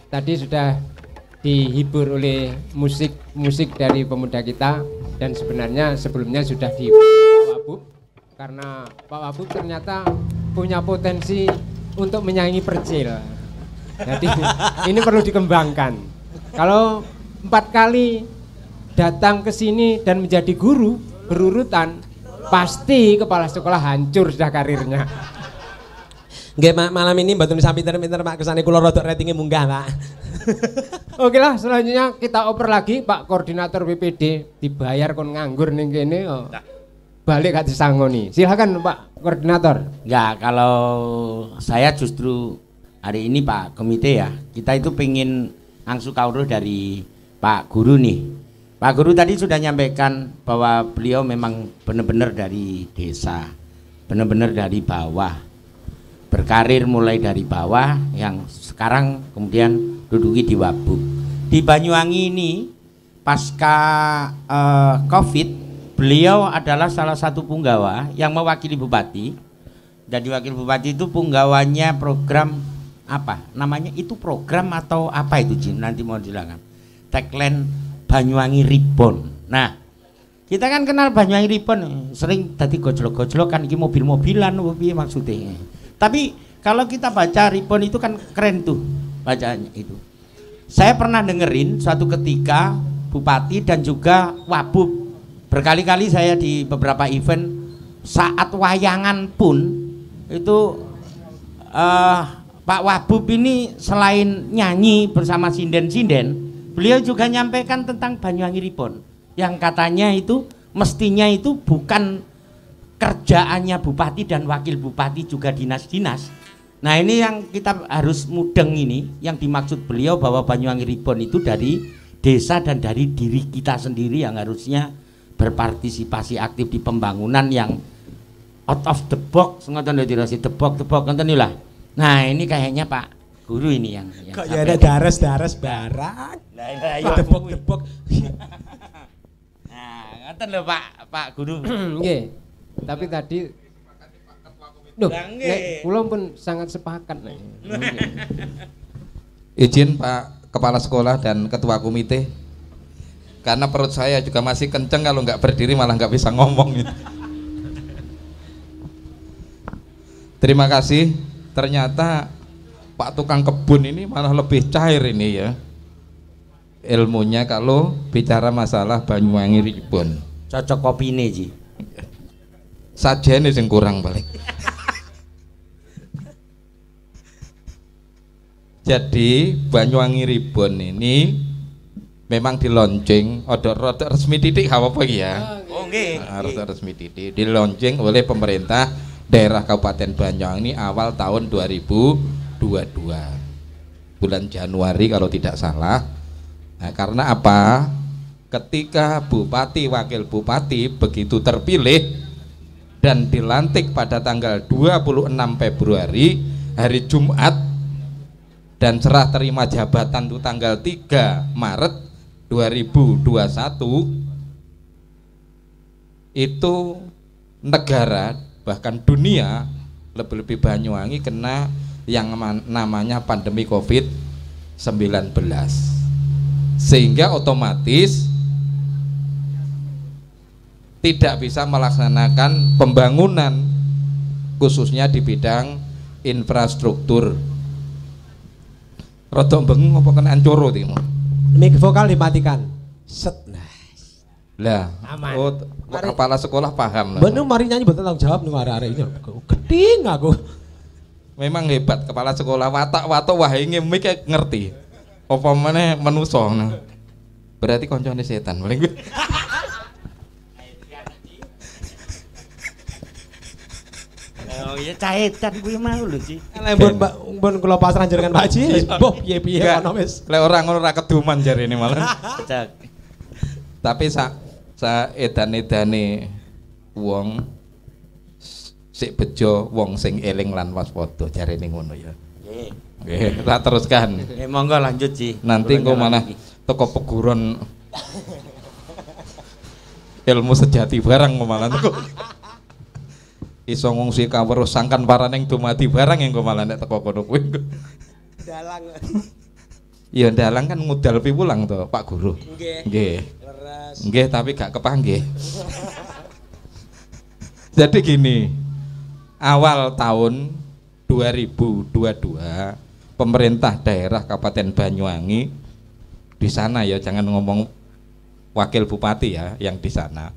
tadi sudah dihibur oleh musik dari pemuda kita, dan sebenarnya sebelumnya sudah di Pak Wabub, karena Pak Wabub ternyata punya potensi untuk menyaingi Percil. Jadi ini perlu dikembangkan. Kalau 4 kali datang ke sini dan menjadi guru berurutan, pasti kepala sekolah hancur sudah karirnya. Nggih, malam ini mboten bisa pinter-pinter Pak, kesane kula rodok ratingnya munggah Pak. Oke lah, selanjutnya kita oper lagi Pak Koordinator BPD, dibayar kon nganggur ning kene kok. Balik gak disangoni. Silakan Pak Koordinator. Enggak, kalau saya justru hari ini Pak Komite ya, kita itu pengen angsu kauruh dari Pak Guru nih. Pak Guru tadi sudah nyampaikan bahwa beliau memang benar-benar dari desa, benar-benar dari bawah, berkarir mulai dari bawah yang sekarang kemudian duduki di Wabub. Di Banyuwangi ini pasca Covid, beliau adalah salah satu punggawa yang mewakili Bupati. Jadi wakil Bupati itu punggawanya program apa? Namanya itu program atau apa itu Jin? Nanti mau silakan. Tagline Banyuwangi Reborn. Nah, kita kan kenal Banyuwangi Reborn, sering tadi gojlok-gojlok kan iki mobil-mobilan piye maksudnya. Tapi kalau kita baca Reborn itu kan keren tuh bacaannya itu. Saya pernah dengerin suatu ketika Bupati dan juga Wabub, berkali-kali saya di beberapa event saat wayangan pun itu Pak Wabub ini selain nyanyi bersama sinden-sinden, beliau juga nyampaikan tentang Banyuwangi Reborn yang katanya itu mestinya itu bukan kerjaannya bupati dan wakil bupati juga dinas-dinas. Nah ini yang kita harus mudeng ini, yang dimaksud beliau bahwa Banyuwangi Reborn itu dari desa dan dari diri kita sendiri yang harusnya berpartisipasi aktif di pembangunan yang out of the box, ngoten lho dirasi tebok ngoten lah. Nah ini kayaknya Pak Guru ini yang kok ya ada daras barang. Nah, tebok. Nah, ngoten lho Pak Guru. Nggih. Tapi tadi Duh, nek kula pun sangat sepakat nek. Izin Pak Kepala Sekolah dan Ketua Komite, karena perut saya juga masih kenceng, kalau nggak berdiri malah nggak bisa ngomong. Terima kasih. Ternyata Pak tukang kebun ini malah lebih cair ini ya ilmunya kalau bicara masalah Banyuwangi Reborn. Cocok kopine Ji. Sajane sing kurang paling. Jadi Banyuwangi Reborn ini memang di launching rodok resmi titik apa ya? Oh nggih. Rodok resmi titik di launching oleh pemerintah daerah Kabupaten Banyuwangi awal tahun 2022 bulan Januari kalau tidak salah. Nah, karena apa? Ketika bupati wakil bupati begitu terpilih dan dilantik pada tanggal 26 Februari hari Jumat, dan serah terima jabatan itu tanggal 3 Maret 2021, itu negara bahkan dunia lebih-lebih Banyuwangi kena yang namanya pandemi COVID-19, sehingga otomatis tidak bisa melaksanakan pembangunan khususnya di bidang infrastruktur. Rodok bengung apa kena ancoro timu. Mic vokal dimatikan. Set. Lah, oh, kepala sekolah paham lah. Bener mari nyanyi betul tanggung jawab nih arek ini. Geding aku. Memang hebat kepala sekolah, watak-watak wae mic ngerti. Apa meneh menusa. Berarti koncone setan paling. Oh iya caetan kuwi mau lho Ci. Lek mbon kula pasrah njenengan Pak Ji, mbah piye-piye kono wis. Lek ora ngono ora keduman jarene malah. Cek. Tapi edan-edane wong sik bejo wong sing eling lan waspada jarene ngono ya. Nggih. Nggih, tak teruskan. Monggo lanjut Ci. Nanti engko malah teko peguron ilmu sejati barang malah engko. Iso ngungsi kaweruh sangkan paraning dumadi barang engko malah nek teko kono kuwi. Dalang. Ya ndalang kan ngudal piwulang to Pak Guru. Nggih. Nggih, tapi gak kepanggih. Jadi gini, awal tahun 2022 pemerintah daerah Kabupaten Banyuwangi di sana ya, jangan ngomong wakil bupati ya yang di sana.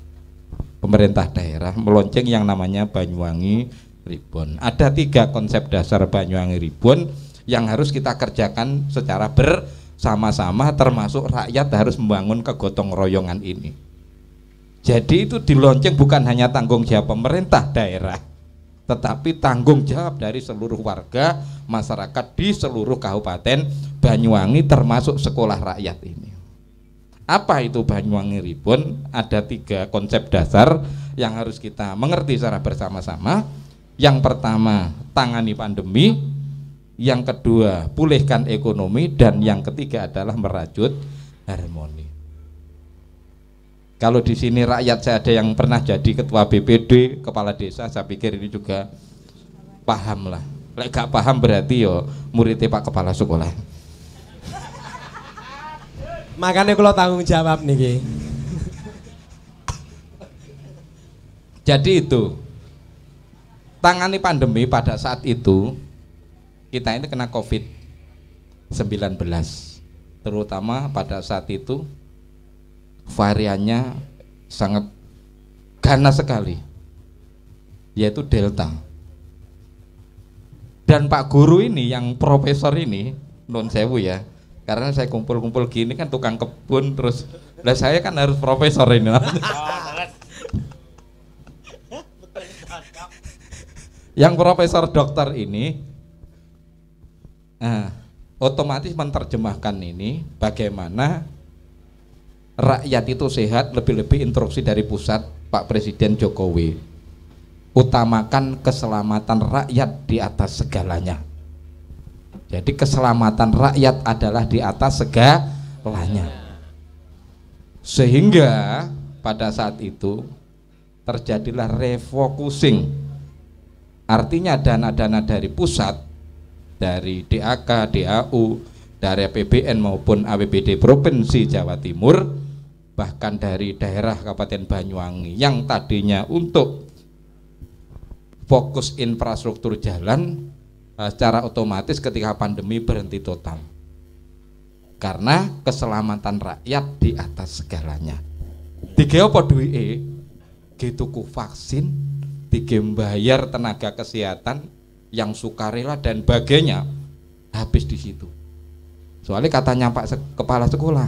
Pemerintah daerah melonceng yang namanya Banyuwangi Reborn. Ada 3 konsep dasar Banyuwangi Reborn yang harus kita kerjakan secara bersama-sama, termasuk rakyat harus membangun kegotong royongan ini. Jadi itu di lonceng bukan hanya tanggung jawab pemerintah daerah, tetapi tanggung jawab dari seluruh warga masyarakat di seluruh Kabupaten Banyuwangi termasuk sekolah rakyat ini. Apa itu Banyuwangi Reborn? Ada 3 konsep dasar yang harus kita mengerti secara bersama-sama. Yang pertama, tangani pandemi. Yang kedua, pulihkan ekonomi, dan yang ketiga adalah merajut harmoni. Kalau di sini rakyat saya ada yang pernah jadi ketua BPD, kepala desa, saya pikir ini juga paham lah. Lek gak paham berarti yo muridnya Pak Kepala Sekolah. Makanya kalau tanggung jawab nih. Jadi itu tangani pandemi pada saat itu. Kita ini kena COVID-19, terutama pada saat itu variannya sangat ganas sekali, yaitu Delta. Dan Pak Guru ini yang profesor ini, non sewu ya, karena saya kumpul-kumpul gini kan tukang kebun terus, lah saya kan harus profesor ini. Yang profesor dokter ini otomatis menerjemahkan ini bagaimana rakyat itu sehat, lebih-lebih instruksi dari pusat Pak Presiden Jokowi, utamakan keselamatan rakyat di atas segalanya. Jadi keselamatan rakyat adalah di atas segalanya. Sehingga pada saat itu terjadilah refocusing, artinya dana-dana dari pusat, dari DAK, DAU, dari APBN maupun APBD Provinsi Jawa Timur, bahkan dari daerah Kabupaten Banyuwangi yang tadinya untuk fokus infrastruktur jalan, secara otomatis ketika pandemi berhenti total. Karena keselamatan rakyat di atas segalanya. Tiga apa duwe gitu vaksin, tiga bayar tenaga kesehatan yang sukarela dan bagainya, habis di situ. Soalnya katanya Pak Kepala Sekolah,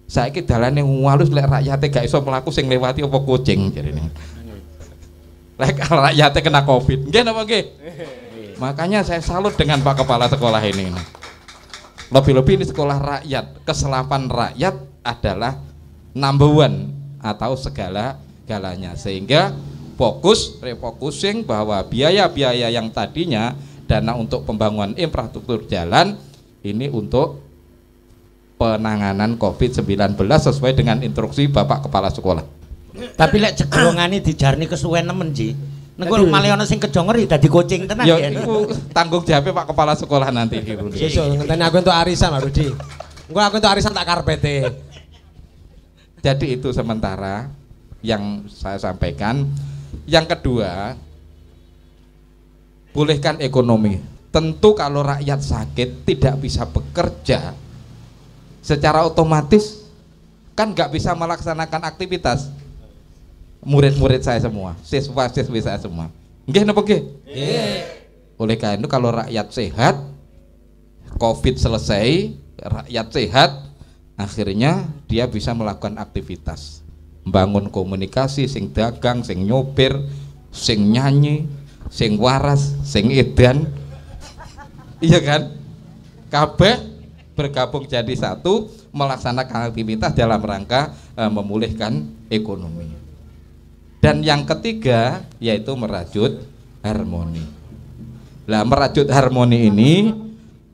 saiki dalane walus lek rakyate gak iso mlaku sing lewati apa kucing jarene. Lek rakyate kena Covid, nggih napa nggih? Makanya saya salut dengan Pak Kepala Sekolah ini. Lebih-lebih ini sekolah rakyat, keselamatan rakyat adalah number one atau segala-galanya, sehingga refocusing bahwa biaya-biaya yang tadinya dana untuk pembangunan infrastruktur jalan ini untuk penanganan COVID-19 sesuai dengan instruksi Bapak Kepala Sekolah. Tapi lek cegrongane dijarni kesuwen nemen Ji. Nengko malah ana sing kejongeri dadi kucing tenan ya. Itu tanggung jawab Pak Kepala Sekolah nanti di Rudi. Sesuk ngenteni aku untuk arisan Pak Rudi. Engko aku untuk arisan tak karpete. Jadi itu sementara yang saya sampaikan. Yang kedua, pulihkan ekonomi. Tentu kalau rakyat sakit tidak bisa bekerja, secara otomatis kan nggak bisa melaksanakan aktivitas. Murid-murid saya semua, siswa-siswi saya semua. Nggih napa nggih? Nggih. Oleh karena itu kalau rakyat sehat, Covid selesai, rakyat sehat, akhirnya dia bisa melakukan aktivitas. Bangun komunikasi, sing dagang, sing nyopir, sing nyanyi, sing waras, sing edan. Iya kan? Kabeh bergabung jadi satu, melaksanakan aktivitas dalam rangka memulihkan ekonomi. Dan yang ketiga yaitu merajut harmoni. Nah, merajut harmoni ini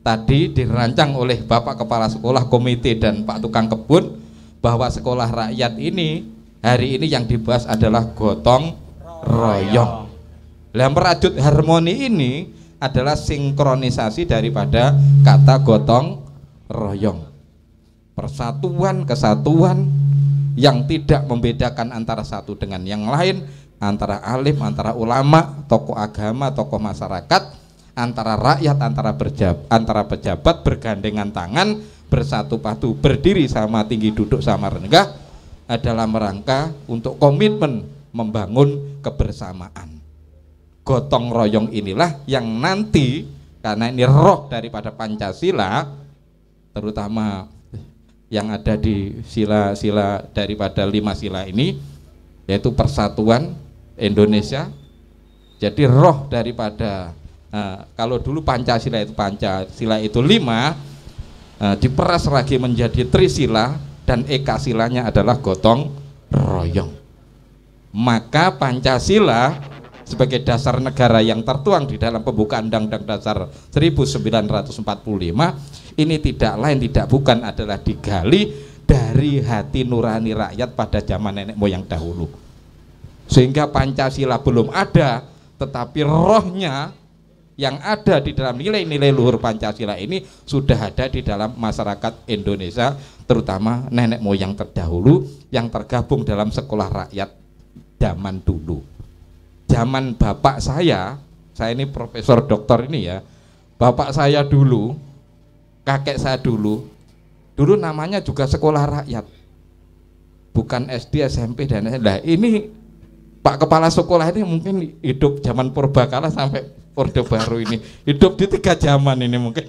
tadi dirancang oleh Bapak Kepala Sekolah, komite dan Pak Tukang Kebun, bahwa sekolah rakyat ini hari ini yang dibahas adalah gotong royong. Nah, merajut harmoni ini adalah sinkronisasi daripada kata gotong royong. royong. Persatuan, kesatuan yang tidak membedakan antara satu dengan yang lain, antara alim, antara ulama, tokoh agama, tokoh masyarakat, antara rakyat, antara pejabat bergandengan tangan, bersatu padu, berdiri sama tinggi, duduk sama rendah, adalah merangka untuk komitmen membangun kebersamaan. Gotong royong inilah yang nanti, karena ini roh daripada Pancasila, terutama yang ada di sila-sila daripada 5 sila ini, yaitu persatuan Indonesia. Jadi roh daripada kalau dulu Pancasila itu 5, diperas lagi menjadi Trisila, dan Eka silanya adalah gotong royong. Maka Pancasila sebagai dasar negara yang tertuang di dalam pembukaan Undang-Undang Dasar 1945 ini tidak lain tidak bukan adalah digali dari hati nurani rakyat pada zaman nenek moyang dahulu. Sehingga Pancasila belum ada, tetapi rohnya yang ada di dalam nilai-nilai luhur Pancasila ini sudah ada di dalam masyarakat Indonesia, terutama nenek moyang terdahulu yang tergabung dalam sekolah rakyat zaman dulu. Zaman bapak saya ini profesor doktor ini ya, bapak saya dulu, kakek saya dulu namanya juga sekolah rakyat, bukan SD, SMP dan lain-lain. Ini Pak Kepala Sekolah ini mungkin hidup zaman purbakala sampai Orde Baru ini, hidup di 3 zaman ini mungkin.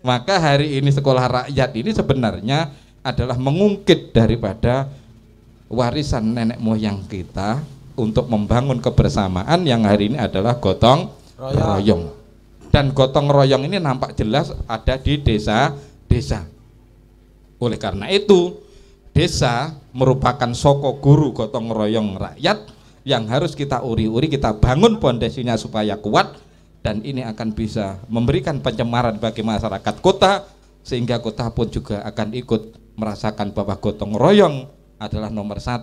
Maka hari ini sekolah rakyat ini sebenarnya adalah mengungkit daripada warisan nenek moyang kita untuk membangun kebersamaan yang hari ini adalah gotong royong. Dan gotong royong ini nampak jelas ada di desa-desa. Oleh karena itu, desa merupakan soko guru gotong royong rakyat yang harus kita uri-uri, kita bangun pondasinya supaya kuat, dan ini akan bisa memberikan pencemaran bagi masyarakat kota, sehingga kota pun juga akan ikut merasakan bahwa gotong royong adalah nomor 1.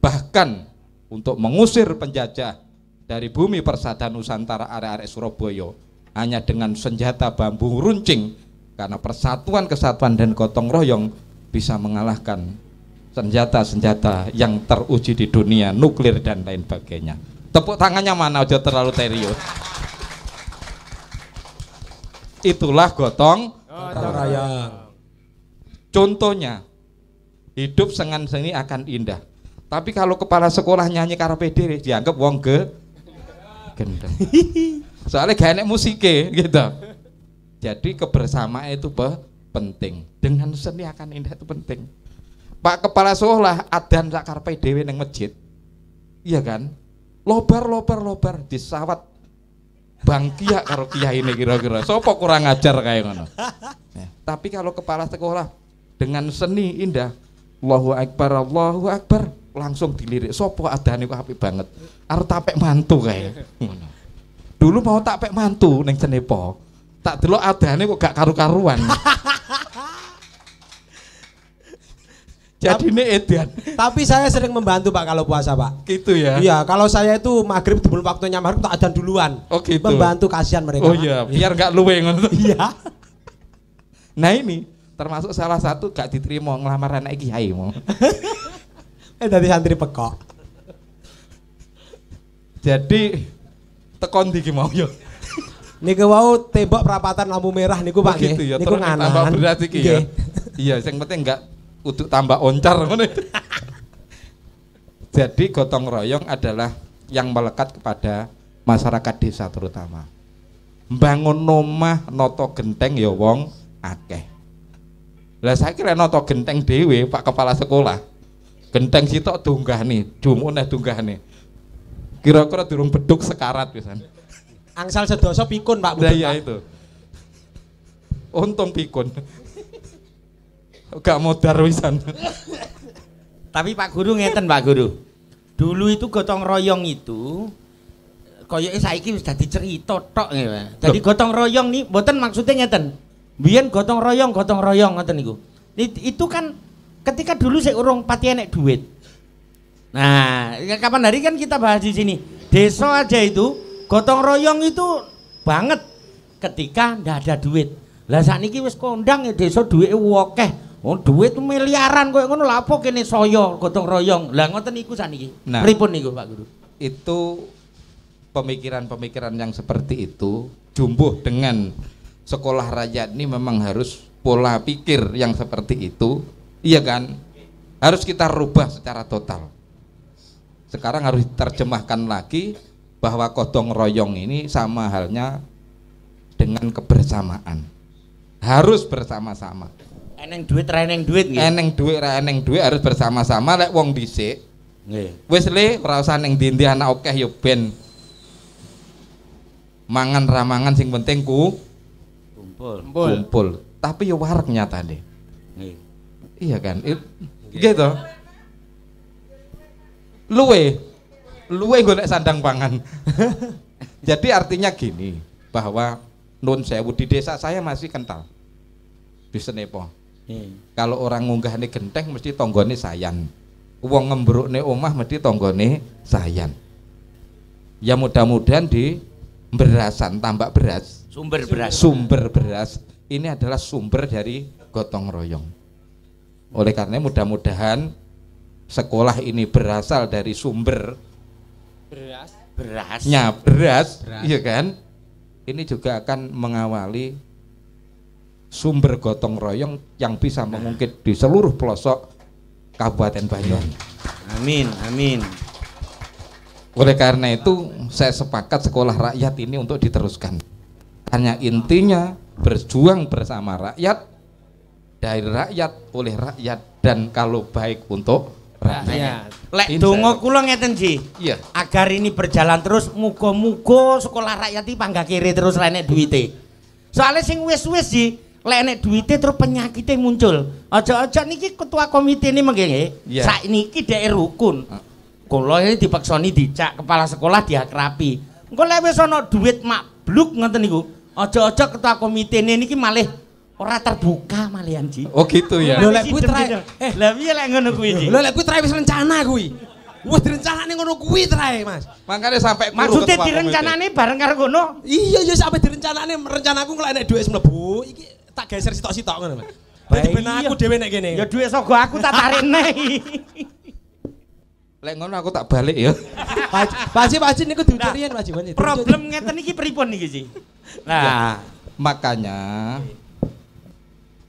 Bahkan untuk mengusir penjajah dari bumi persada Nusantara area-area Surabaya hanya dengan senjata bambu runcing, karena persatuan, kesatuan dan gotong royong bisa mengalahkan senjata-senjata yang teruji di dunia, nuklir dan lain sebagainya. Tepuk tangannya mana aja terlalu serius. Itulah gotong royong. Contohnya, hidup sengan seni akan indah. Tapi kalau kepala sekolah nyanyi karepe dhewe dianggap wong gendeng. Soalnya gak enek musike gitu. Jadi kebersamaan itu penting. Dengan seni akan indah itu penting. Pak Kepala Sekolah adzan sak karepe dhewe ning masjid. Iya kan? Lobar disawat Bang Kia karo kiai ini kira-kira. Sopo kurang ajar kayak ngono. Tapi kalau kepala sekolah dengan seni indah, Allahu Akbar, langsung dilirik. Sopo adane kok apik banget. Arep tapek mantu kae. Ngono. Dulu mau tapek mantu ning Cenepo. Tak delok adane kok gak karu-karuan. Jadi ini edan. Tapi saya sering membantu Pak kalau puasa Pak. Gitu ya? Iya, kalau saya itu maghrib sebelum waktunya maghrib tak adzan duluan. Oh gitu. Membantu kasihan mereka. Oh iya, biar nggak luwe ngono. Iya. Nah ini termasuk salah satu gak diterima ngelamar anak kiai mau. Dari santri pekok. Jadi tekon ndi ki mau yo. Niku wau tembok perapatan lampu merah niku Pak nggih. Gitu ya, Niku nganan. tambah berat iki ya. Iya, yang penting enggak untuk tambah oncar ngono. Jadi gotong royong adalah yang melekat kepada masyarakat desa terutama. Bangun omah noto genteng ya wong akeh. Lah saiki lek noto genteng dhewe Pak Kepala Sekolah. Genteng sitok dunggahne, jumune dunggahne. Kira-kira durung beduk sekarat pisan. Angsal sedoso pikun Pak. Nah, iya itu. Untung pikun. Gak modar wisan. Tapi Pak Guru ngeten Pak Guru. Dulu itu gotong royong itu koyoke saiki wis dadi cerita tok nggih. Jadi gotong royong nih mboten maksudnya ngeten. Biyen gotong royong ngoten niku. Itu kan ketika dulu saya urung pati enek duit. Nah, kapan hari kan kita bahas di sini. Desa aja itu gotong royong itu banget ketika ndak ada duit. Lah sakniki wis kondang ya desa duwike akeh. Oh duit miliaran koyo ngono lha apa kene saya gotong royong. Lah ngoten niku sakniki. Nah, pripun niku Pak Guru? Itu pemikiran-pemikiran yang seperti itu jumbuh dengan sekolah rakyat ini memang harus pola pikir yang seperti itu, iya kan? Harus kita rubah secara total. Sekarang harus diterjemahkan lagi bahwa gotong royong ini sama halnya dengan kebersamaan. Harus bersama-sama. Eneng duit ra eneng duit nggih. Eneng duit ra eneng duit harus bersama-sama lek wong dhisik. Nggih. Wis le ora usah ning ndi-ndi anak akeh ya ben mangan ramangan sing penting kumpul. Tapi ya wareg nyatane. Nggih. Iya kan? Gitu. Luwe golek sandang pangan. Jadi artinya gini, bahwa nun sewu di desa saya masih kental. Bisa nepo. Kalau orang ngunggahne genteng mesti tonggone sayan. Wong ngembrukne omah mesti tonggone sayan. Ya mudah-mudahan di berasan tambak beras. Sumber beras ini adalah sumber dari gotong royong. Oleh karena mudah-mudahan sekolah ini berasal dari sumber berasnya beras, iya kan? Ini juga akan mengawali sumber gotong royong yang bisa mengungkit di seluruh pelosok Kabupaten Banyuwangi. Amin. Oleh karena itu saya sepakat sekolah rakyat ini untuk diteruskan. Hanya intinya berjuang bersama rakyat, dari rakyat, oleh rakyat, dan kalau baik untuk rakyat. Lek donga kula ngeten Ji. Iya. Agar ini berjalan terus, muga-muga sekolah rakyat iki panggah kiri terus lek nek duwite. Soale sing wis-wis Ji, lek nek duwite terus penyakitnya muncul. Aja-aja niki ketua komite ini mengke nggih. Yeah. Saiki dhek rukun. Kula ini dipaksoni dicak kepala sekolah diakrapi. Engko lek wis ana duit makbluk ngoten niku, aja-aja ketua komite niki malih ora terbuka malihan Ji. Oh gitu ya. Lho lek kuwi trae. Lah piye lek ngono kuwi Ji? Lho lek kuwi trae wis rencana kuwi. Wis direncanane ngono kuwi trae, Mas. Makanya sampai maksudnya direncanane bareng karo ngono. Iya ya sampai direncanane rencanaku kalau nek dhuwit mlebu iki tak geser sitok-sitok ngono, Mas. Dadi ben aku dhewe nek kene. Ya dhuwit sogo aku tak tarik neh. Lek ngono aku tak balik ya. Pak Haji niku diucurian Pak Haji. Problem ngeten iki pripun niki Ji? Nah, makanya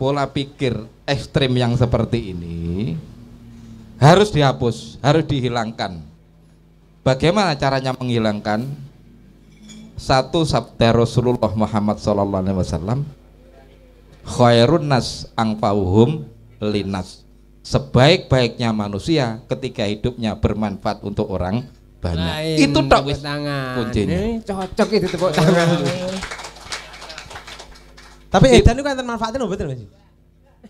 pola pikir ekstrim yang seperti ini harus dihapus, harus dihilangkan. Bagaimana caranya menghilangkan? Satu sabda Rasulullah Muhammad SAW, khairun nas anfa'uhum linas. Sebaik-baiknya manusia ketika hidupnya bermanfaat untuk orang banyak. Itu tok wis kuncinya. Cocok itu tepuk tangan. Tapi edan itu kan manfaatnya lho betul Mas.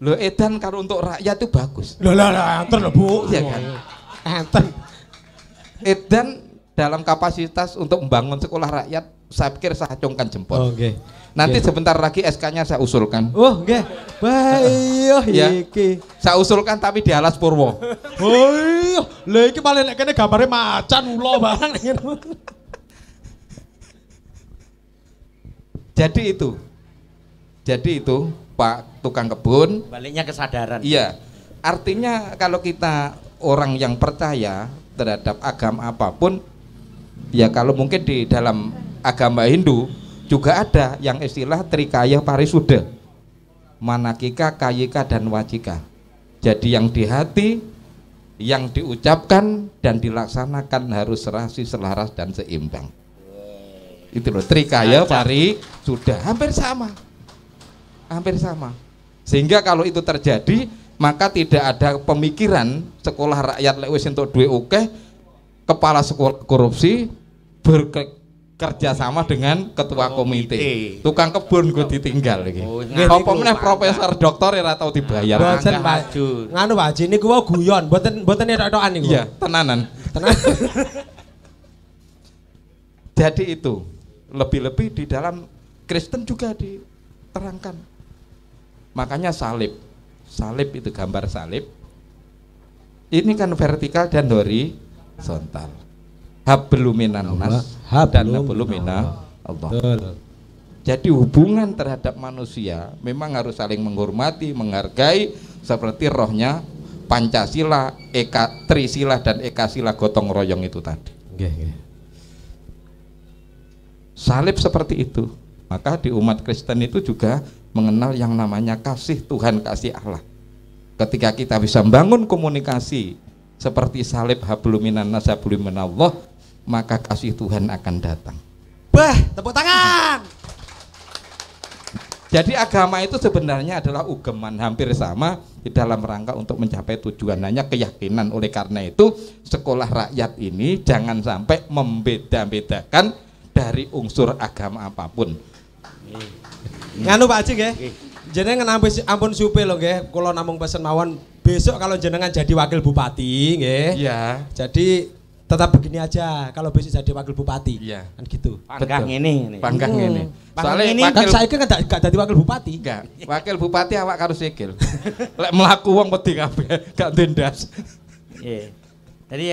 Lho edan kalau untuk rakyat itu bagus. Lho enten lho Bu. Iya kan? Enten. Edan dalam kapasitas untuk membangun sekolah rakyat saya pikir saya acungkan jempol. Oh, nggih. Nanti sebentar lagi SK-nya saya usulkan. Oh nggih. Baik Ya. iki. Saya usulkan tapi di Alas Purwo. Oh iya. Lah iki paling nek kene gambare macan ula barang ngono. Jadi itu Pak tukang kebun. baliknya kesadaran. Iya. Artinya kalau kita orang yang percaya terhadap agama apapun, ya kalau mungkin di dalam agama Hindu juga ada yang istilah Trikaya Parisuddha, Manakika, Kayika, dan Wacika. Jadi yang di hati, yang diucapkan dan dilaksanakan harus serasi, selaras, dan seimbang. Itu loh Trikaya Parisuddha, hampir sama. Sehingga kalau itu terjadi, maka tidak ada pemikiran sekolah rakyat lek wis entuk duwe akeh, kepala sekolah korupsi bekerja sama dengan ketua komite. Tukang kebun gue ditinggal iki. Apa meneh profesor doktor ora tau dibayar. Boten Pak. Nganu Pak Haji niku wae guyon, mboten etok-etokan niku. Iya, tenanan. Jadi itu lebih-lebih di dalam Kristen juga diterangkan. Makanya salib itu gambar salib. Ini kan vertikal dan horizontal. Hablum minan nas dan hablum minallah. Jadi hubungan terhadap manusia memang harus saling menghormati, menghargai seperti rohnya Pancasila, Trisila dan Ekasila gotong royong itu tadi. Salib seperti itu. Maka di umat Kristen itu juga mengenal yang namanya kasih Tuhan, kasih Allah. Ketika kita bisa membangun komunikasi seperti salib habluminan nas habluminallah, maka kasih Tuhan akan datang. Bah, tepuk tangan. Jadi agama itu sebenarnya adalah ugeman hampir sama di dalam rangka untuk mencapai tujuan, hanya keyakinan. Oleh karena itu sekolah rakyat ini jangan sampai membeda-bedakan dari unsur agama apapun. Nganu Pak Haji nggih. Jenengan ampun supe lho nggih, kula namung pesen mawon besok kalau jenengan jadi wakil bupati nggih. Iya. Jadi tetap begini aja kalau besok jadi wakil bupati. Iya. Kan gitu. Panggang ini. Panggang ini. Soalnya ini Kan saya kan gak jadi wakil bupati. enggak, wakil bupati awak karo sikil. Lek mlaku wong wedi kabeh, gak ndendas. Iya. Tadi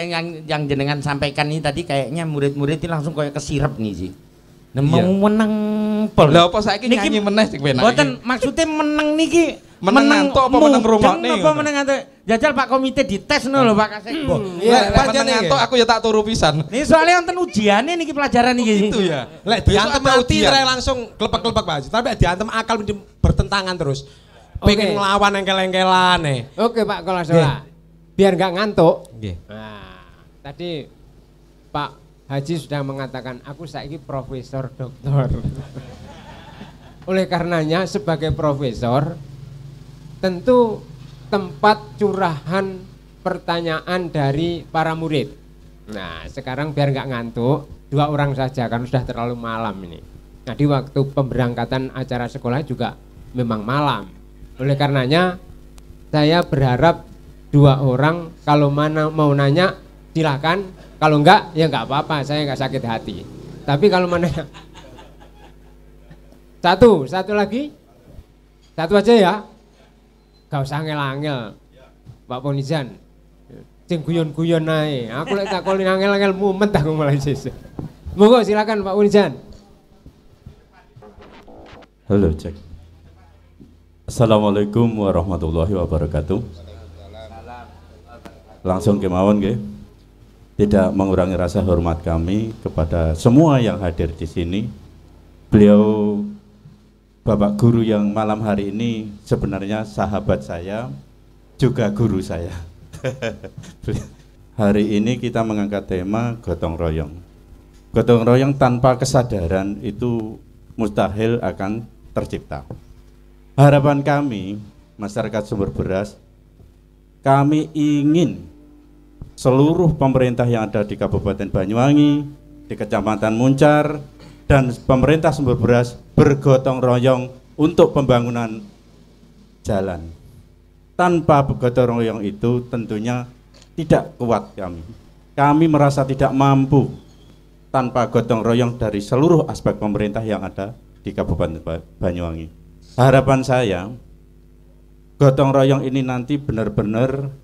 yang jenengan sampaikan ini tadi kayaknya murid-murid ini langsung kayak kesirep nih sih. Nah, mau menang pol. Lah apa saiki nyanyi meneh sing penak. Mboten maksudnya menang niki. Menang antuk apa menang rungokne? Apa menang antuk? Jajal Pak komite dites no lho Pak Kasek. Iya, Lek menang antuk aku ya tak turu pisan. Ini soalnya wonten ujiane niki pelajaran niki. Itu ya. Lek diantem mati langsung klepek-klepek Pak Haji. Tapi diantem akal bertentangan terus. Pengen ngelawan engkel-engkelan nih. Oke Pak Kolasola, biar nggak ngantuk. Nggih. Nah, tadi Pak Haji sudah mengatakan aku saiki profesor doktor. Oleh karenanya sebagai profesor tentu tempat curahan pertanyaan dari para murid. Nah sekarang biar nggak ngantuk 2 orang saja kan sudah terlalu malam ini. Nah di waktu pemberangkatan acara sekolah juga memang malam. Oleh karenanya saya berharap 2 orang kalau mana mau nanya silakan. Kalau enggak, ya enggak apa-apa, saya enggak sakit hati. Tapi kalau mana satu lagi, satu aja ya, gak usah angel-angel, Pak Ponizan, sing guyon-guyon naik. Aku lek takoni angel-angel mumet aku mulai sesuk. Monggo silakan Pak Ponizan. Halo cek. Assalamualaikum warahmatullahi wabarakatuh. Langsung kemauan nggih. Tidak mengurangi rasa hormat kami kepada semua yang hadir di sini. Beliau Bapak Guru yang malam hari ini sebenarnya sahabat saya, juga guru saya. Hari ini kita mengangkat tema gotong royong. Gotong royong tanpa kesadaran itu mustahil akan tercipta. Harapan kami, masyarakat Sumber Beras, kami ingin seluruh pemerintah yang ada di Kabupaten Banyuwangi, di Kecamatan Muncar, dan pemerintah Sumber Beras bergotong royong untuk pembangunan jalan. Tanpa gotong royong itu tentunya tidak kuat kami. Kami merasa tidak mampu tanpa gotong royong dari seluruh aspek pemerintah yang ada di Kabupaten Banyuwangi. Harapan saya, gotong royong ini nanti benar-benar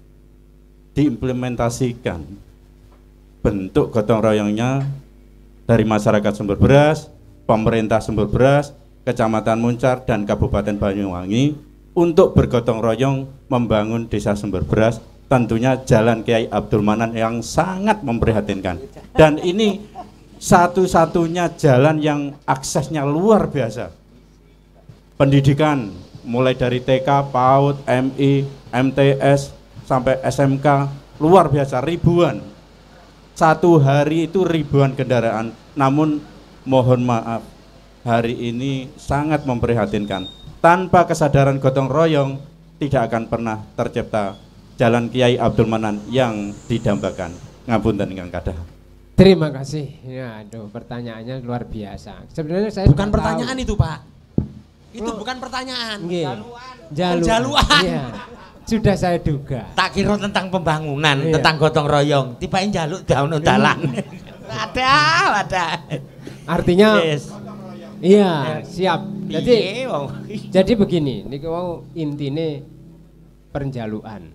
diimplementasikan. Bentuk gotong royongnya dari masyarakat Sumber Beras, pemerintah Sumber Beras, Kecamatan Muncar dan Kabupaten Banyuwangi untuk bergotong royong membangun desa Sumber Beras, tentunya Jalan Kiai Abdul Manan yang sangat memprihatinkan. Dan ini satu-satunya jalan yang aksesnya luar biasa. Pendidikan mulai dari TK, PAUD, MI, MTS sampai SMK luar biasa, ribuan. Satu hari itu ribuan kendaraan. Namun mohon maaf, hari ini sangat memprihatinkan. Tanpa kesadaran gotong royong tidak akan pernah tercipta Jalan Kiai Abdul Manan yang didambakan. Ngapunten ingkang kadah. Terima kasih. Ya, aduh, pertanyaannya luar biasa. Sebenarnya saya bukan pertanyaan itu, Pak. Itu bukan pertanyaan. Jaluan. Iya. Sudah saya duga. Tak kira tentang pembangunan, tentang gotong royong. Tiba njaluk daun dalan. Ada. Artinya yes. Iya, siap. Jadi begini, niki wau intine penjaluan.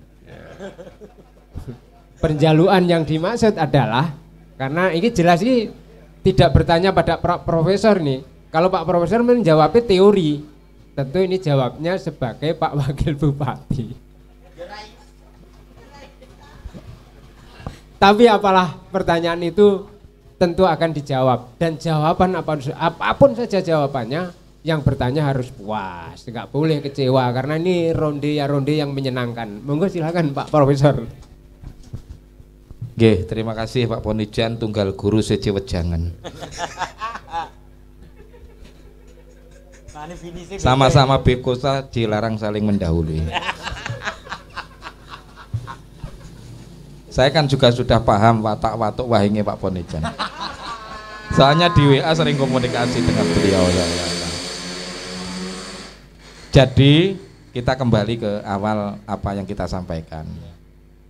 Penjaluan yang dimaksud adalah karena ini jelas ini tidak bertanya pada profesor nih. Kalau Pak Profesor menjawabnya teori, tentu ini jawabnya sebagai Pak Wakil Bupati. Tapi apalah pertanyaan itu tentu akan dijawab, dan jawaban apapun saja jawabannya, yang bertanya harus puas, nggak boleh kecewa karena ini ronde yang menyenangkan. Monggo silakan Pak Profesor. Nggih, terima kasih Pak Ponijan tunggal guru siji wejangan. Sama-sama bekosa dilarang saling mendahului. Saya kan juga sudah paham watak-watuk wahingnya Pak Ponijan. Soalnya di WA sering komunikasi dengan beliau ya. Jadi kita kembali ke awal apa yang kita sampaikan.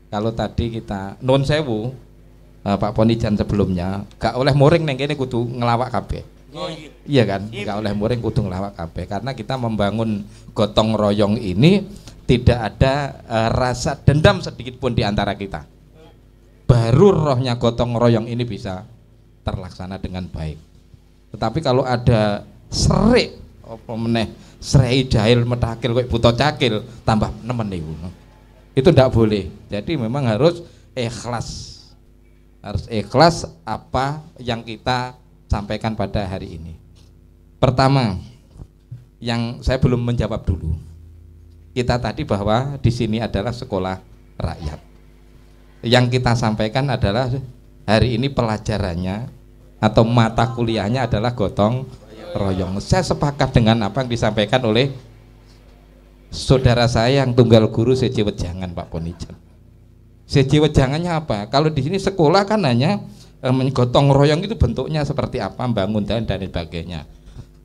Kalau tadi kita nun sewu Pak Ponijan sebelumnya gak oleh muring neng kene kudu ngelawak kabeh. Iya kan? Gak oleh muring kudu ngelawak kabeh karena kita membangun gotong royong ini tidak ada rasa dendam sedikit pun di antara kita. Baru rohnya gotong royong ini bisa terlaksana dengan baik. Tetapi kalau ada serik apa meneh serai jahil metakil koyo buta cakil tambah nemen niku. Itu tidak boleh. Jadi memang harus ikhlas. Harus ikhlas apa yang kita sampaikan pada hari ini. Pertama, yang saya belum menjawab dulu. Kita tadi bahwa di sini adalah sekolah rakyat. Yang kita sampaikan adalah hari ini pelajarannya atau mata kuliahnya adalah gotong royong. Saya sepakat dengan apa yang disampaikan oleh saudara saya yang tunggal guru seji wejangan Pak Ponijan. Seji wejangannya apa? Kalau di sini sekolah kan hanya menggotong royong itu bentuknya seperti apa, bangun dan sebagainya.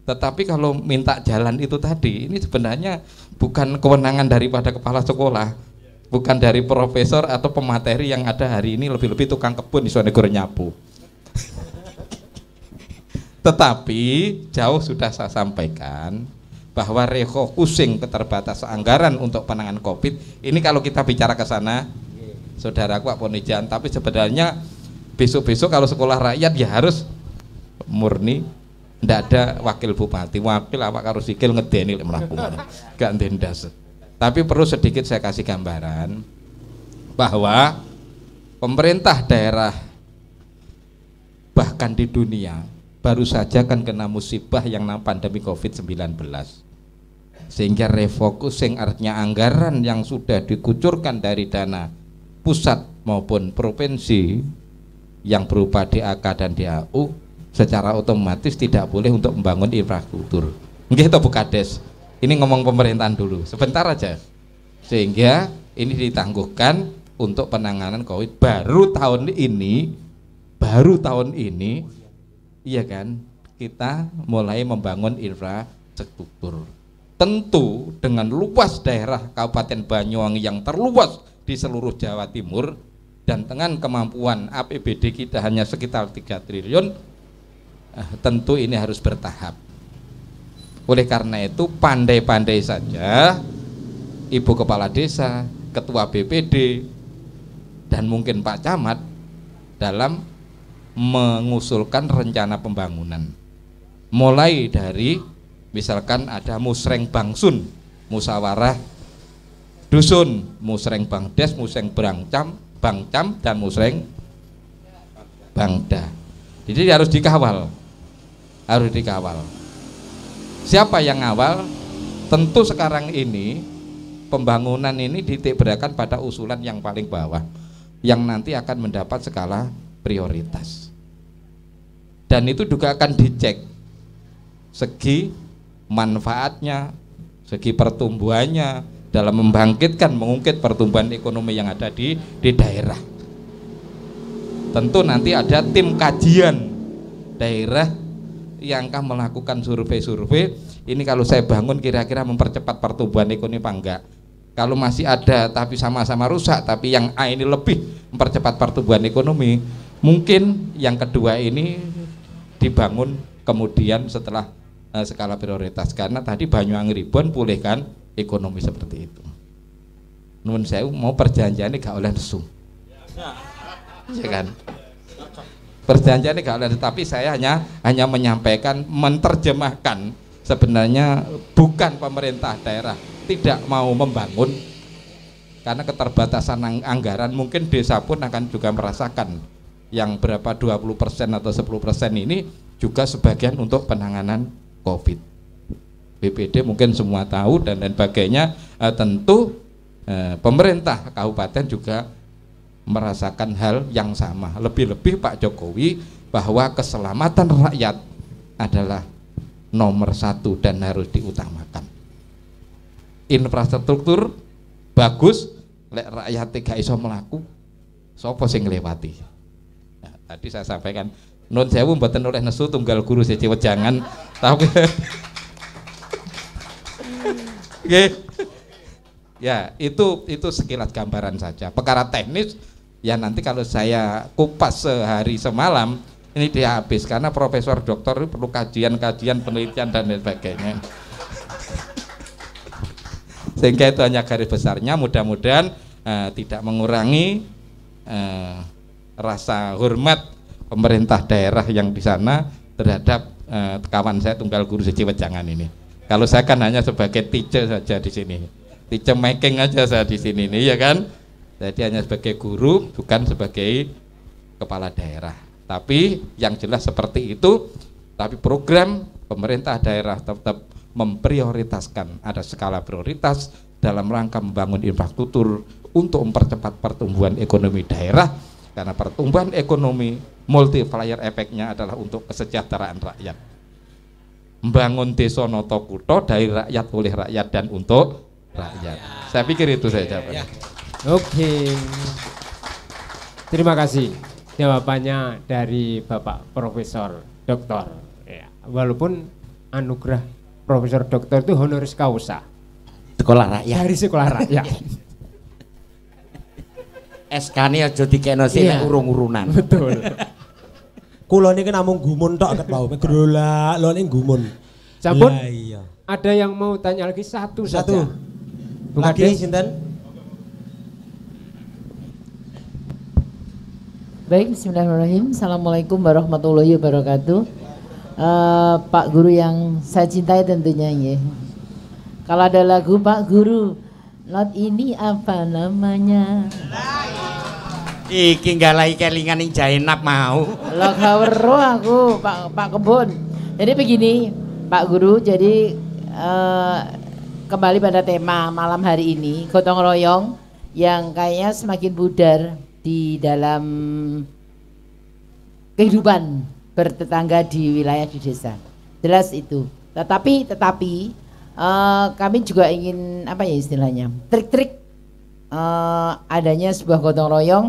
Tetapi kalau minta jalan itu tadi, ini sebenarnya bukan kewenangan daripada kepala sekolah, bukan dari profesor atau pemateri yang ada hari ini, lebih-lebih tukang kebun iso negor nyapu. Tetapi jauh sudah saya sampaikan bahwa refocusing keterbatasan anggaran untuk penanganan COVID ini kalau kita bicara ke sana, saudaraku Pak Ponijan, tapi sebenarnya besok-besok kalau sekolah rakyat ya harus murni, ndak ada wakil bupati, wakil awak karo sikil ngedeni lek mlaku gak ndendas. Tapi perlu sedikit saya kasih gambaran bahwa pemerintah daerah bahkan di dunia baru saja kan kena musibah yang namanya pandemi COVID-19, sehingga refocusing artinya anggaran yang sudah dikucurkan dari dana pusat maupun provinsi yang berupa DAK dan DAU secara otomatis tidak boleh untuk membangun infrastruktur. Nggih to Bu Kades, ini ngomong pemerintahan dulu sebentar aja, sehingga ini ditangguhkan untuk penanganan COVID baru tahun ini. Iya kan, kita mulai membangun infrastruktur. Tentu dengan luas daerah Kabupaten Banyuwangi yang terluas di seluruh Jawa Timur dan dengan kemampuan APBD kita hanya sekitar 3 triliun, tentu ini harus bertahap. Oleh karena itu pandai-pandai saja Ibu Kepala Desa, Ketua BPD, dan mungkin Pak Camat dalam mengusulkan rencana pembangunan, mulai dari misalkan ada musreng bangsun, musyawarah dusun, musreng bangdes, musreng bangcam dan musreng bangda. Jadi harus dikawal, siapa yang ngawal? Tentu sekarang ini pembangunan ini dititik beratkan pada usulan yang paling bawah yang nanti akan mendapat skala prioritas, dan itu juga akan dicek segi manfaatnya, segi pertumbuhannya dalam membangkitkan, mengungkit pertumbuhan ekonomi yang ada di daerah. Tentu nanti ada tim kajian daerah yang akan melakukan survei. Ini kalau saya bangun kira-kira mempercepat pertumbuhan ekonomi apa enggak? Kalau masih ada tapi sama-sama rusak, tapi yang A ini lebih mempercepat pertumbuhan ekonomi, mungkin yang kedua ini dibangun kemudian setelah skala prioritas, karena tadi Banyuwangi Ribon pulihkan ekonomi seperti itu. Nun saya mau perjanjiannya gak oleh nesu, ya kan? Perjanjian ini gak ada, tapi saya hanya menyampaikan, menerjemahkan sebenarnya bukan pemerintah daerah tidak mau membangun karena keterbatasan anggaran. Mungkin desa pun akan juga merasakan yang berapa 20% atau 10% ini juga sebagian untuk penanganan COVID. BPD mungkin semua tahu dan lain sebagainya. Tentu pemerintah kabupaten juga merasakan hal yang sama. Lebih-lebih Pak Jokowi bahwa keselamatan rakyat adalah nomor 1 dan harus diutamakan. Infrastruktur bagus, lek rakyat gak iso melaku, sapa sing nglewati. Nah, tadi saya sampaikan nun sewu mboten oleh nesu tunggal guru siji wejangan tapi okay. Ya, itu sekilas gambaran saja. Perkara teknis ya nanti kalau saya kupas sehari semalam ini dia habis karena profesor doktor perlu kajian-kajian penelitian dan lain sebagainya. Sehingga itu hanya garis besarnya, mudah-mudahan tidak mengurangi rasa hormat pemerintah daerah yang di sana terhadap kawan saya tunggal guru siji wejangan ini. Kalau saya kan hanya sebagai teacher saja di sini. Teacher making aja saya di sini nih ya kan. Jadi hanya sebagai guru bukan sebagai kepala daerah. Tapi yang jelas seperti itu. Tapi program pemerintah daerah tetap memprioritaskan, ada skala prioritas dalam rangka membangun infrastruktur untuk mempercepat pertumbuhan ekonomi daerah. Karena pertumbuhan ekonomi multiplier efeknya adalah untuk kesejahteraan rakyat. Membangun desa noto kutha dari rakyat oleh rakyat dan untuk rakyat. Saya pikir itu saya jawab. Oke. Terima kasih jawabannya dari Bapak Profesor Doktor. Ya, walaupun anugerah Profesor Doktor itu honoris causa. Sekolah rakyat. Dari sekolah rakyat. SK-ne aja dikeno sih nek urung-urunan. Betul. Kula niki namung gumun tok ket wau, grolak lho ning gumun. Sampun. Iya. Ada yang mau tanya lagi satu saja. Lagi sinten? Baik, bismillahirrahmanirrahim. Assalamualaikum warahmatullahi wabarakatuh. Pak Guru yang saya cintai tentunya ya. Kalau ada lagu Pak Guru, not ini apa namanya? Iki nggalahi kelingan ning Jainab mau. Lah gawero aku Pak Kebon. Jadi begini, Pak Guru, jadi kembali pada tema malam hari ini, gotong royong yang kayaknya semakin pudar di dalam kehidupan bertetangga di wilayah di desa. Jelas itu. Tetapi kami juga ingin apa ya istilahnya? Trik-trik adanya sebuah gotong royong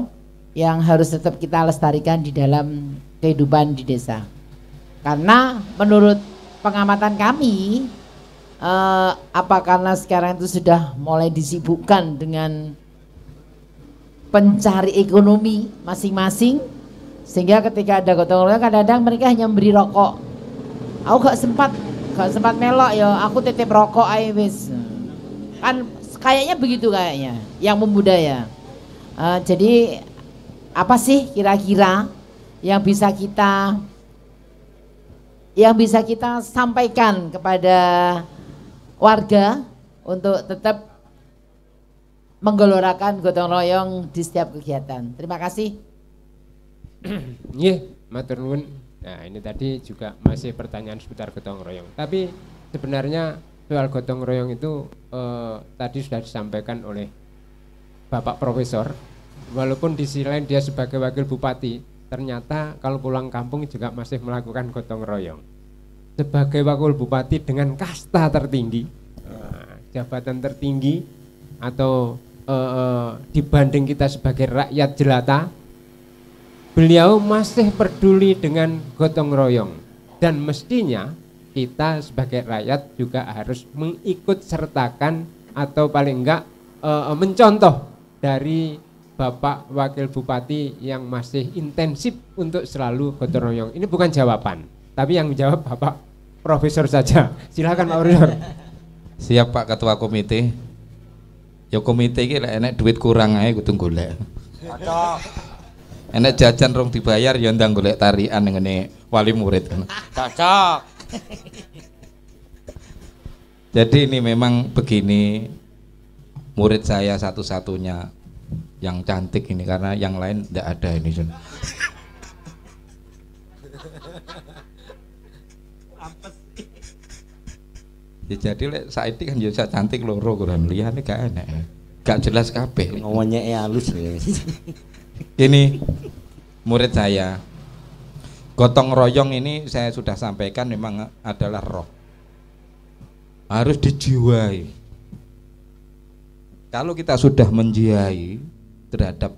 yang harus tetap kita lestarikan di dalam kehidupan di desa. Karena menurut pengamatan kami, apa karena sekarang itu sudah mulai disibukkan dengan pencari ekonomi masing-masing, sehingga ketika ada gotong royong kadang-kadang mereka hanya memberi rokok. Aku gak sempat melok ya, aku titip rokok aja wis. Kan kayaknya begitu kayaknya yang membudaya. Jadi apa sih kira-kira yang bisa kita sampaikan kepada warga untuk tetap menggelorakan gotong royong di setiap kegiatan. Terima kasih. Nggih, matur nuwun. Nah, ini tadi juga masih pertanyaan seputar gotong royong. Tapi sebenarnya soal gotong royong itu tadi sudah disampaikan oleh Bapak Profesor. Walaupun di sisi lain dia sebagai wakil bupati, ternyata kalau pulang kampung juga masih melakukan gotong royong. Sebagai wakil bupati dengan kasta tertinggi, jabatan tertinggi, atau dibanding kita sebagai rakyat jelata, beliau masih peduli dengan gotong royong. Dan mestinya kita sebagai rakyat juga harus mengikut sertakan atau paling enggak mencontoh dari Bapak Wakil Bupati yang masih intensif untuk selalu gotong royong. Ini bukan jawaban, tapi yang menjawab Bapak Profesor saja. Silakan Pak Profesor. Siap Pak Ketua Komite. Ya komite iki lek enek duit kurang ae kudu golek. Enek jajan rong dibayar ya ndang golek tarian ngene wali murid kan. Cocok. Jadi ini memang begini, murid saya satu-satunya yang cantik ini karena yang lain tidak ada ini. Ya jadi lek saiki kan ya cantik loro kurang liyane gak enak. Gak jelas kabeh. Ngomongnya halus. Ini murid saya. Gotong royong ini saya sudah sampaikan memang adalah roh. Harus dijiwai. Kalau kita sudah menjiwai terhadap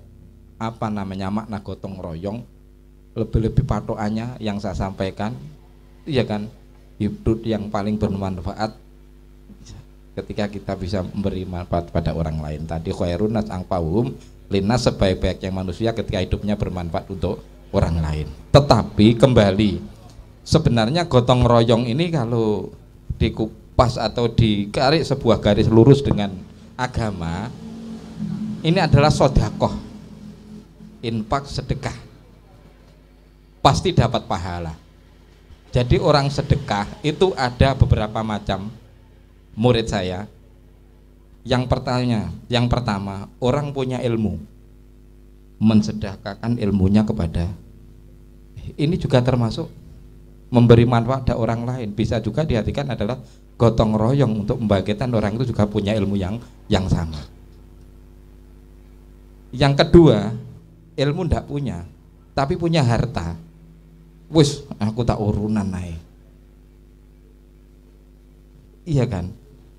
apa namanya makna gotong royong, lebih-lebih patokannya yang saya sampaikan, iya kan, hidup yang paling bermanfaat ketika kita bisa memberi manfaat pada orang lain. Tadi khairun nas angfa'uhum linnas, sebaik-baiknya manusia ketika hidupnya bermanfaat untuk orang lain. Tetapi kembali, sebenarnya gotong royong ini kalau dikupas atau ditarik sebuah garis lurus dengan agama, ini adalah sodakoh, infak, sedekah, pasti dapat pahala. Jadi orang sedekah itu ada beberapa macam. Murid saya yang pertama orang punya ilmu, mensedekahkan ilmunya kepada, ini juga termasuk memberi manfaat pada orang lain. Bisa juga diartikan adalah gotong royong untuk membagikan orang itu juga punya ilmu yang sama. Yang kedua, ilmu ndak punya tapi punya harta, wis aku tak urunan naik, iya kan,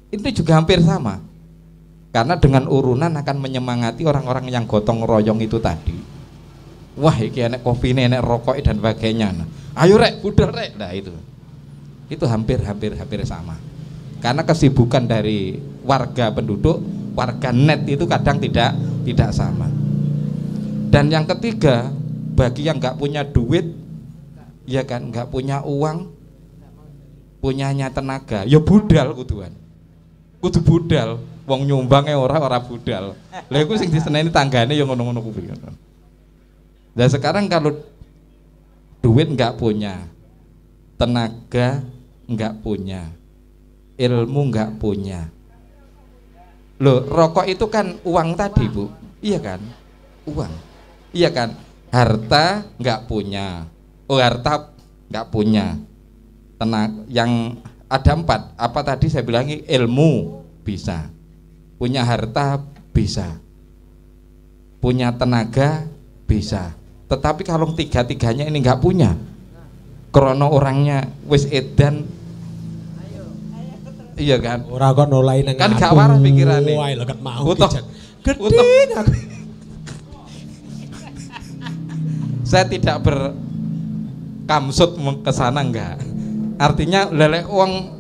itu juga hampir sama. Karena dengan urunan akan menyemangati orang-orang yang gotong royong itu tadi. Wah, iki enek kopi, enek rokok dan sebagainya. Ayo rek, budal rek. Nah itu hampir sama. Karena kesibukan dari warga penduduk, warga net itu kadang tidak sama. Dan yang ketiga, bagi yang nggak punya duit, ya kan, nggak punya uang, punyanya tenaga, ya budal kuduan. Kudu budal. Wong nyumbang ora budal. Lha iku sing diseneni tanggane ya ngono-ngono kuwi. Nah sekarang kalau duit nggak punya, tenaga nggak punya, ilmu nggak punya, loh rokok itu kan uang tadi Bu, iya kan, uang, iya kan, harta nggak punya, harta nggak punya, yang ada 4, apa tadi saya bilangi, ilmu bisa, punya harta bisa, punya tenaga bisa. Tetapi kalau tiga-tiganya ini nggak punya, krono orangnya wis edan, iya kan, Ora kok nolai nang kan gak waras pikirane. Wae lho ket mau Utuh. gedhe aku. Saya tidak berkamsud ke sana, enggak. Artinya lelek uang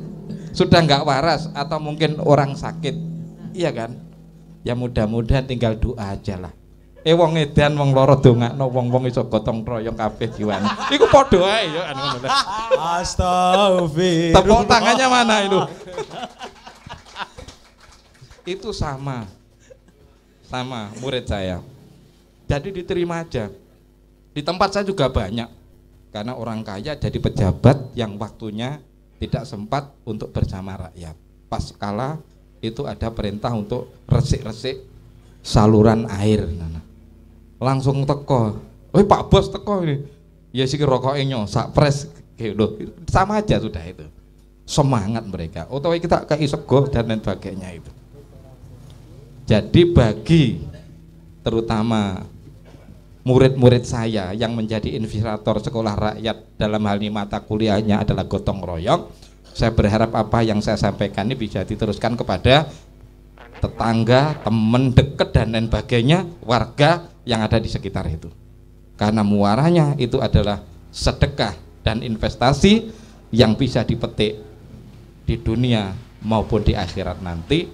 sudah nggak waras atau mungkin orang sakit, iya kan, ya mudah-mudahan tinggal doa aja lah. Wong edan wong loro dongakno, wong-wong iso gotong royong kabeh jiwane. Iku padha ae ya ngono. Astagfirullah. Tepuk tangannya mana itu? Itu sama murid saya. Jadi diterima aja. Di tempat saya juga banyak. Karena orang kaya jadi pejabat yang waktunya tidak sempat untuk bersama rakyat. Pas kala itu ada perintah untuk resik-resik saluran air. Langsung teko, Pak Bos teko ini, ya sih rokoknya sak pres, gitu. Sama aja sudah itu, semangat mereka. Atau kita kayak sego dan lain sebagainya itu. Jadi bagi terutama murid-murid saya yang menjadi inspirator sekolah rakyat dalam hal ini mata kuliahnya adalah gotong royong, saya berharap apa yang saya sampaikan ini bisa diteruskan kepada tetangga, teman dekat dan lain sebagainya, warga yang ada di sekitar itu. Karena muaranya itu adalah sedekah dan investasi yang bisa dipetik di dunia maupun di akhirat nanti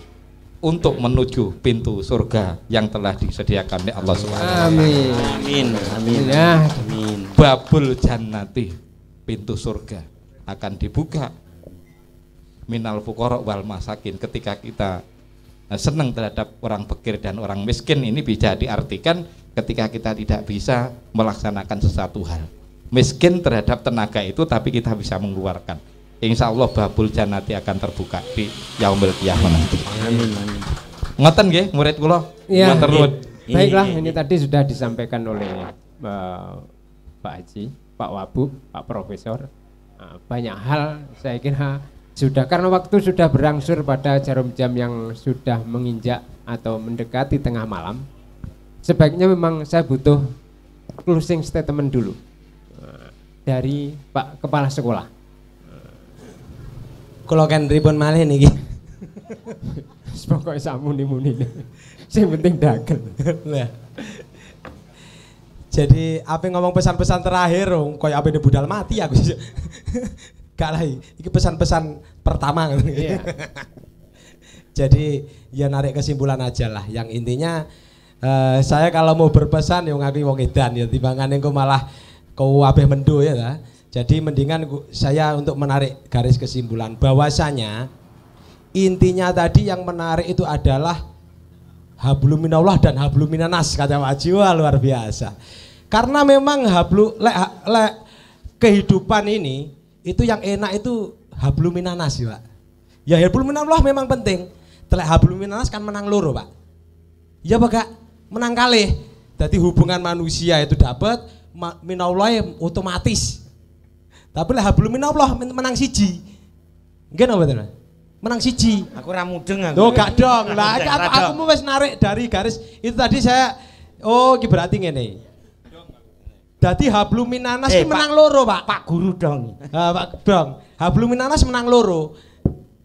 untuk menuju pintu surga yang telah disediakan oleh Allah Subhanahu wa taala. Amin. Amin. Amin. Babul jannati, pintu surga akan dibuka minal fuqara wal masakin. Ketika kita senang terhadap orang fakir dan orang miskin, ini bisa diartikan ketika kita tidak bisa melaksanakan sesuatu hal. Miskin terhadap tenaga itu tapi kita bisa mengeluarkan. Insya Allah babul jannati akan terbuka di yaumil qiyamah nanti. Amin. Ngoten nggih murid kula. Iya. Matur nuwun. Baiklah, ini tadi sudah disampaikan oleh Pak Haji, Pak Wabub, Pak Profesor. Banyak hal saya kira sudah, karena waktu sudah berangsur pada jarum jam yang sudah menginjak atau mendekati tengah malam. Sebaiknya memang saya butuh closing statement dulu dari Pak Kepala Sekolah. Kalau kan ribon malih niki. Pokoknya samuni-muni. Sing penting dagang. Lah. Jadi apa ngomong pesan-pesan terakhir koyo apa budal mati aku. Gak lah, iki pesan-pesan pertama. Iya. Jadi ya narik kesimpulan aja lah. Yang intinya saya kalau mau berpesan ya ngaku wong edan ya timbangan engko malah kau abeh mendo ya ta. Jadi mendingan saya untuk menarik garis kesimpulan bahwasanya intinya tadi yang menarik itu adalah hablum minallah dan hablum minanas kata Pak Haji. Wah, luar biasa. Karena memang kehidupan ini itu yang enak itu hablum minanas ya Pak. Ya hablum minallah memang penting. Telek hablum minanas kan menang loro Pak. Ya Pak Kak, menang kalih. Jadi hubungan manusia itu dapat minallah otomatis. Tapi lek hablum minallah menang siji. Nggih napa mboten? Menang siji. Aku ra mudeng aku. Loh gak dong. Lah aku mau wis narik dari garis itu tadi saya iki berarti ngene. Dadi hablum minanas ki menang loro, Pak. Pak Guru dong. Pak dong. Hablum minanas menang loro.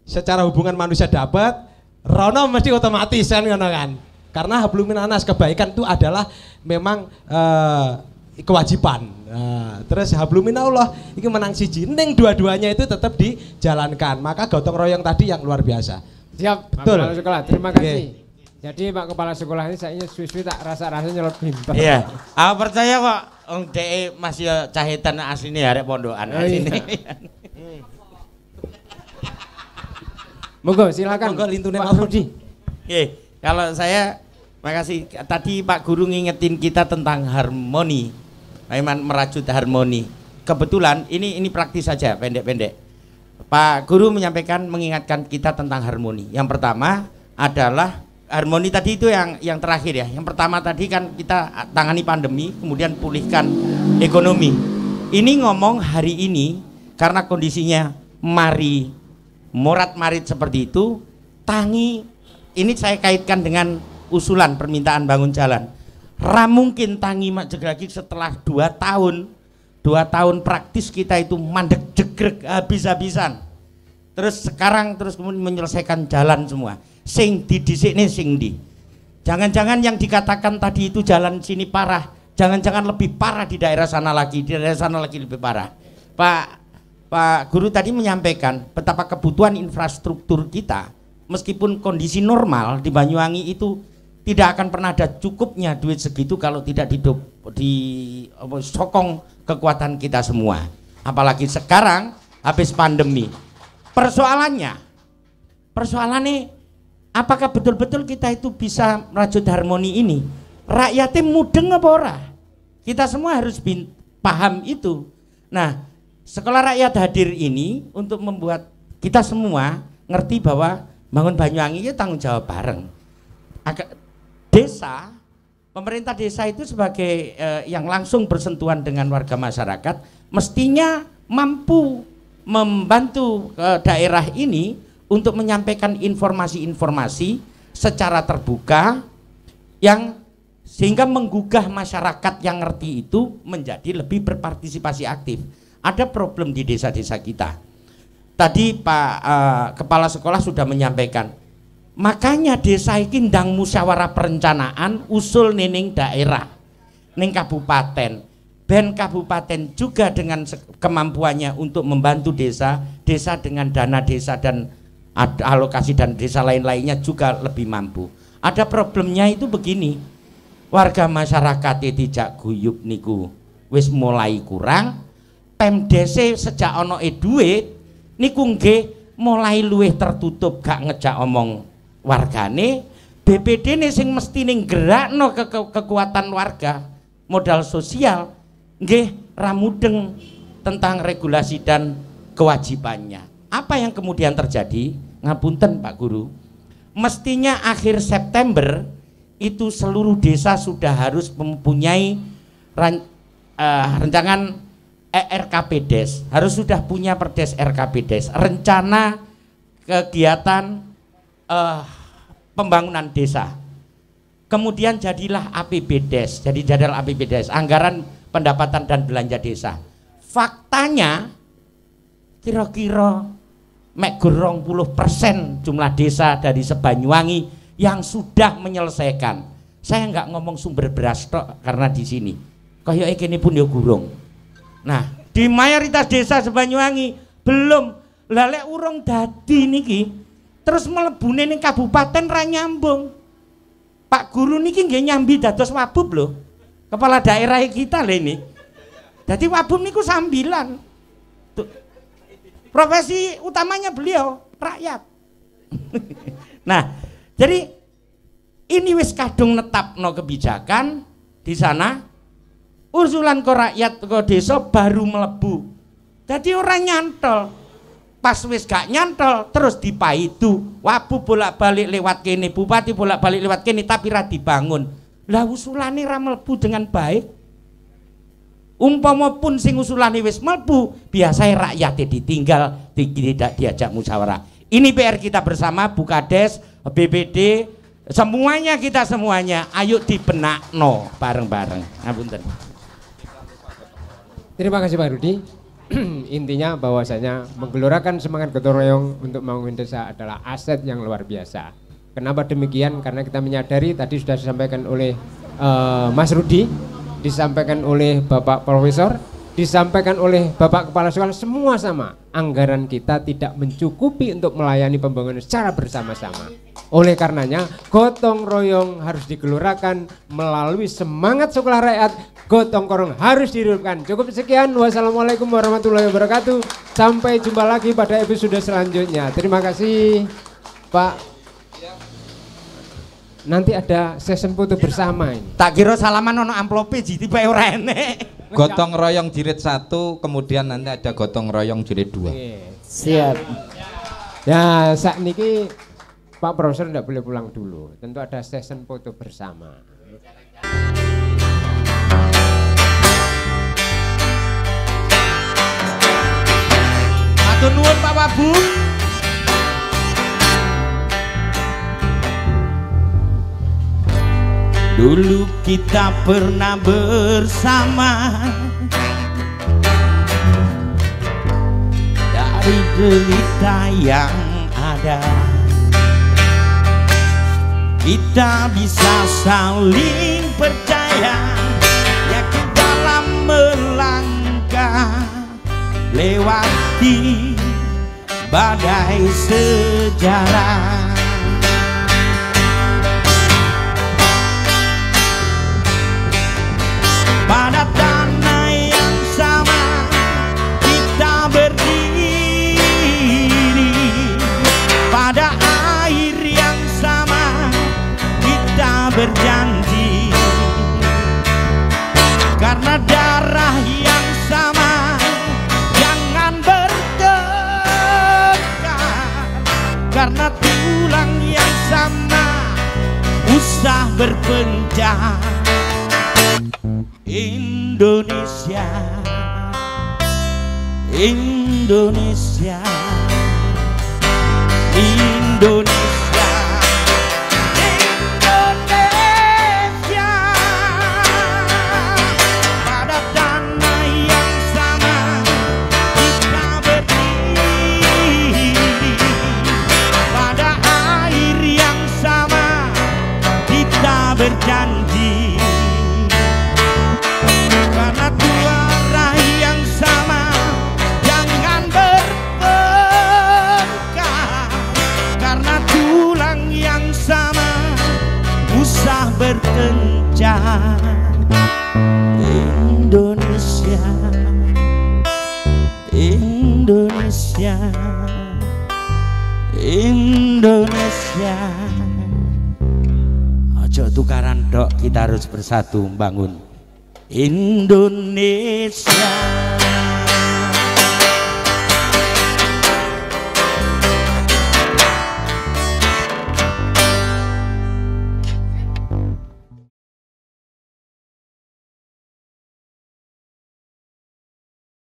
Secara hubungan manusia dapat, rono mesti otomatis kan ngono kan. Karena hablum minanas kebaikan itu adalah memang kewajiban. Terus hablum minallah iki menang siji. Ning dua-duanya itu tetap dijalankan. Maka gotong royong tadi yang luar biasa. Siap, betul. Pak Kepala Sekolah. Terima kasih. Jadi Pak Kepala Sekolah ini saya suwi-suwi tak rasa-rasa nyelot pinter. Iya. Aku percaya kok DE masih cahetan asline arek pondokan asline. Monggo silakan. Monggo lintune Pak Rudi. Kalau saya makasih tadi Pak Guru ngingetin kita tentang harmoni. Memang merajut harmoni. Kebetulan ini praktis saja pendek-pendek. Pak Guru mengingatkan kita tentang harmoni. Yang pertama adalah harmoni tadi itu yang terakhir ya. Yang pertama tadi kan kita tangani pandemi, kemudian pulihkan ekonomi. Ini ngomong hari ini karena kondisinya morat-marit seperti itu, tangi ini saya kaitkan dengan usulan permintaan bangun jalan. Ra mungkin tangi mak jegragi setelah 2 tahun praktis kita itu mandek jegrek habis-habisan. Terus sekarang kemudian menyelesaikan jalan semua. Sing didhisikne sing ndi. Jangan-jangan yang dikatakan tadi itu jalan sini parah, jangan-jangan lebih parah di daerah sana lagi, lebih parah. Pak Guru tadi menyampaikan betapa kebutuhan infrastruktur kita meskipun kondisi normal di Banyuwangi itu tidak akan pernah ada cukupnya duit segitu kalau tidak disokong kekuatan kita semua. Apalagi sekarang habis pandemi. Persoalannya apakah betul-betul kita itu bisa merajut harmoni ini? Rakyatnya mudeng apa ora? Kita semua harus paham itu. Nah, sekolah rakyat hadir ini untuk membuat kita semua ngerti bahwa bangun Banyuwangi itu tanggung jawab bareng. Desa, pemerintah desa itu sebagai yang langsung bersentuhan dengan warga masyarakat mestinya mampu membantu daerah ini untuk menyampaikan informasi-informasi secara terbuka yang sehingga menggugah masyarakat yang ngerti itu menjadi lebih berpartisipasi aktif. Ada problem di desa-desa kita. Tadi Pak Kepala Sekolah sudah menyampaikan, makanya desa iki ndang musyawarah perencanaan usul nining daerah, ning kabupaten. Ben kabupaten juga dengan kemampuannya untuk membantu desa dengan dana desa dan alokasi dan desa lain-lainnya juga lebih mampu. Ada problemnya itu begini, warga masyarakat tidak guyub niku wis mulai kurang, Pemdese sejak ono duit niku nggih mulai luwih tertutup gak ngejak omong wargane, BPD ini sing mesti gerakno kekuatan warga, modal sosial, nggih ramudeng tentang regulasi dan kewajibannya. Apa yang kemudian terjadi? Ngapunten Pak Guru, mestinya akhir September itu seluruh desa sudah harus mempunyai rancangan RKPDes, harus sudah punya perdes RKPDes, rencana kegiatan pembangunan desa. Kemudian jadilah APBDes, jadi jadwal APBDes, anggaran pendapatan dan belanja desa. Faktanya kira-kira mek 20% jumlah desa dari Sebanyuwangi yang sudah menyelesaikan. Saya nggak ngomong sumber beras tok karena di sini kaya kene pun ya gurung. Nah, di mayoritas desa Sebanyuwangi belum. Lek urung dadi niki terus mlebune ning kabupaten ra nyambung. Pak Guru niki nggih nyambi dados wabub lho. Kepala daerah kita lho ini. Jadi wabub niku sambilan. Tuh. Profesi utamanya beliau rakyat. Nah, jadi ini wis kadung netapno kebijakan di sana. Usulan ke rakyat ke desa baru melebu. Jadi orang nyantol. Pas wis gak nyantol terus dipaidu, wabub bolak-balik lewat kene, bupati bolak-balik lewat kene tapi ra dibangun. Lah usulane ra mlebu dengan baik. Umpama pun sing usulane wis mlebu, biasanya rakyatnya ditinggal, tidak diajak musyawarah. Ini PR kita bersama, Bukades, BPD, semuanya kita semuanya, ayo dibenakno bareng-bareng. Ngapunten. Terima kasih Pak Rudi. Intinya bahwasanya menggelorakan semangat gotong royong untuk membangun desa adalah aset yang luar biasa. Kenapa demikian? Karena kita menyadari tadi sudah disampaikan oleh Mas Rudi, disampaikan oleh Bapak Profesor, disampaikan oleh Bapak Kepala Sekolah, semua sama. Anggaran kita tidak mencukupi untuk melayani pembangunan secara bersama-sama. Oleh karenanya gotong royong harus digelorakan melalui semangat sekolah rakyat. Gotong royong harus dihidupkan. Cukup sekian. Wassalamualaikum warahmatullahi wabarakatuh. Sampai jumpa lagi pada episode selanjutnya. Terima kasih Pak. Nanti ada session foto bersama ini. Tak kira salaman ono amplope tiba ora enek. Gotong royong jilid 1, kemudian nanti ada gotong royong jilid 2. Siap. Ya saat niki Pak Profesor tidak boleh pulang dulu. Tentu ada session foto bersama. Matur nuwun Pak Wabub. Dulu kita pernah bersama, dari derita yang ada kita bisa saling percaya, yakin dalam melangkah lewati badai sejarah. Pada tanah yang sama kita berdiri, pada air yang sama kita berjanji, karena darah yang sama jangan bertengkar, karena tulang yang sama usah berpencar. Indonesia, Indonesia, Indonesia, Indonesia. Pada tanah yang sama kita berdiri, pada air yang sama kita berjanji, karena suara yang sama jangan bertengkar, karena tulang yang sama usah berkencar. Indonesia, Indonesia, Indonesia, Ojo tukaran dok, kita harus bersatu membangun Indonesia.